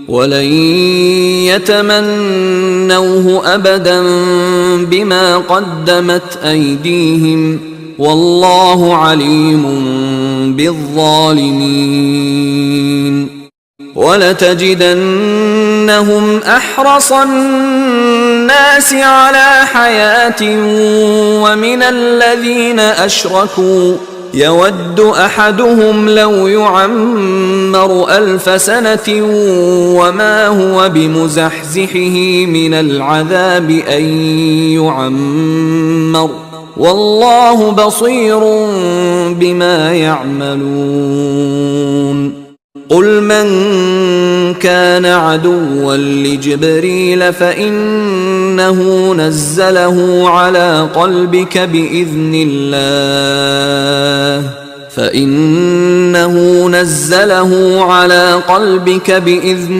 ولن يتمنوه أبدا بما قدمت أيديهم والله عليم بالظالمين. ولتجدنهم أحرص الناس على حياة ومن الذين أشركوا يود أحدهم لو يعمر 1000 سنة وما هو بمزحزحه من العذاب أن يعمر والله بصير بما يعملون. قل من كان عدوا لجبريل فإنه نزله على قلبك بإذن